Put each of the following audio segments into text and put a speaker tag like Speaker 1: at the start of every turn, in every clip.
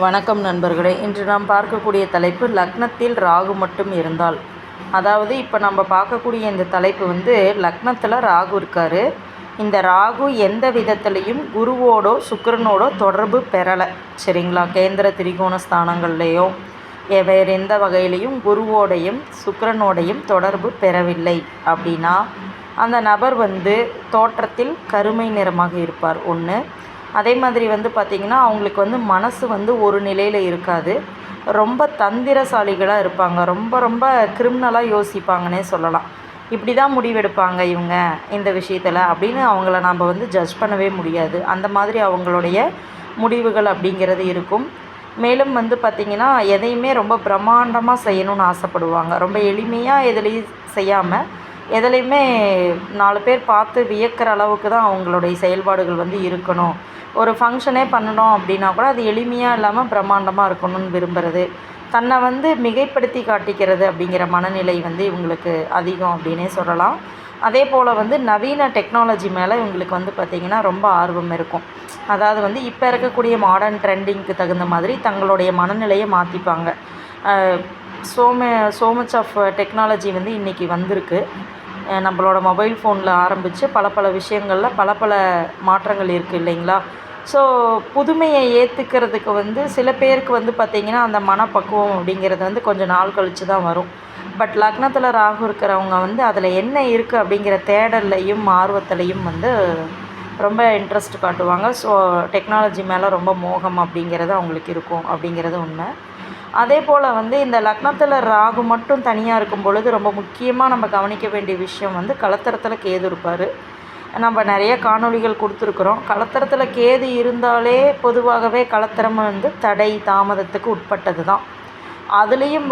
Speaker 1: வணக்கம் நண்பர்களே. இன்று நாம் பார்க்கக்கூடிய தலைப்பு லக்னத்தில் ராகு மட்டும் இருந்தால். அதாவது இப்போ நம்ம பார்க்கக்கூடிய இந்த தலைப்பு லக்னத்தில் ராகு இருக்கார். இந்த ராகு எந்த விதத்துலேயும் குருவோடோ சுக்கிரனோடோ தொடர்பு பெறலை, சரிங்களா? கேந்திர திரிகோண ஸ்தானங்கள்லேயோ வேறு எந்த வகையிலையும் குருவோடையும் சுக்கிரனோடையும் தொடர்பு பெறவில்லை அப்படின்னா அந்த நபர் தோற்றத்தில் கருமை நிறமாக இருப்பார். ஒன்று. அதே மாதிரி பார்த்திங்கன்னா அவங்களுக்கு மனசு ஒரு நிலையில் இருக்காது. ரொம்ப தந்திரசாலிகளாக இருப்பாங்க. ரொம்ப ரொம்ப கிரிமினலாக யோசிப்பாங்கன்னே சொல்லலாம். இப்படி தான் முடிவெடுப்பாங்க இவங்க இந்த விஷயத்தில் அப்படின்னு அவங்கள நாம் ஜட்ஜ் பண்ணவே முடியாது. அந்த மாதிரி அவங்களுடைய முடிவுகள் அப்படிங்கிறது இருக்கும். மேலும் பார்த்திங்கன்னா எதையுமே ரொம்ப பிரம்மாண்டமாக செய்யணும்னு ஆசைப்படுவாங்க. ரொம்ப எளிமையாக எதுலேயும் செய்யாமல் எதுலேயுமே 4 பேர் பார்த்து வியக்கிற அளவுக்கு தான் அவங்களுடைய செயல்பாடுகள் இருக்கணும். ஒரு ஃபங்க்ஷனே பண்ணணும் அப்படின்னா கூட அது எளிமையாக இல்லாமல் பிரம்மாண்டமாக இருக்கணும்னு விரும்புகிறது. தன்னை மிகைப்படுத்தி காட்டிக்கிறது அப்படிங்கிற மனநிலை இவங்களுக்கு அதிகம் அப்படின்னே சொல்லலாம். அதே போல் நவீன டெக்னாலஜி மேலே இவங்களுக்கு பார்த்திங்கன்னா ரொம்ப ஆர்வம் இருக்கும். அதாவது இப்போ இருக்கக்கூடிய மாடர்ன் ட்ரெண்டிங்க்கு தகுந்த மாதிரி தங்களுடைய மனநிலையை மாற்றிப்பாங்க. மச் ஆஃப் டெக்னாலஜி இன்றைக்கி வந்திருக்கு. நம்மளோட மொபைல் ஃபோனில் ஆரம்பித்து பல விஷயங்களில் பல மாற்றங்கள் இருக்குது இல்லைங்களா? ஸோ புதுமையை ஏற்றுக்கிறதுக்கு சில பேருக்கு பார்த்திங்கன்னா அந்த மனப்பக்குவம் அப்படிங்கிறது கொஞ்சம் நாள் கழித்து தான் வரும். பட் லக்னத்தில் ராகு இருக்கிறவங்க அதில் என்ன இருக்குது அப்படிங்கிற தேடல்லையும் ஆர்வத்திலையும் ரொம்ப இன்ட்ரெஸ்ட் காட்டுவாங்க. ஸோ டெக்னாலஜி மேலே ரொம்ப மோகம் அப்படிங்கிறது அவங்களுக்கு இருக்கும் அப்படிங்கிறது உண்மை. அதே போல் இந்த லக்னத்தில் ராகு மட்டும் தனியாக இருக்கும் பொழுது ரொம்ப முக்கியமாக நம்ம கவனிக்க வேண்டிய விஷயம் கலத்திரத்தில் கேது இருப்பார். நம்ம நிறைய காணொளிகள் கொடுத்துருக்குறோம். கலத்திரத்தில் கேது இருந்தாலே பொதுவாகவே கலத்திரம் தடை தாமதத்துக்கு உட்பட்டது தான். அதுலேயும்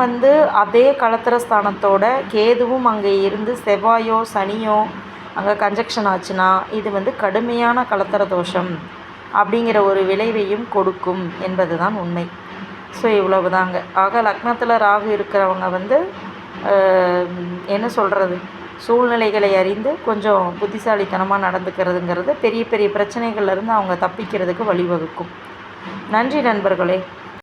Speaker 1: அதே கலத்திர ஸ்தானத்தோட கேதுவும் அங்கே இருந்து செவ்வாயோ சனியோ அங்கே கன்ஜக்ஷன் ஆச்சுன்னா இது கடுமையான கலத்திர தோஷம் அப்படிங்கிற ஒரு விளைவையும் கொடுக்கும் என்பது தான் உண்மை. ஸோ இவ்வளவு தாங்க. ஆக லக்னத்தில் ராகு இருக்கிறவங்க என்ன சொல்கிறது, சூழ்நிலைகளை அறிந்து கொஞ்சம் புத்திசாலித்தனமாக நடந்துக்கிறதுங்கிறது பெரிய பெரிய பிரச்சனைகள்லேருந்து அவங்க தப்பிக்கிறதுக்கு வழிவகுக்கும். நன்றி நண்பர்களே.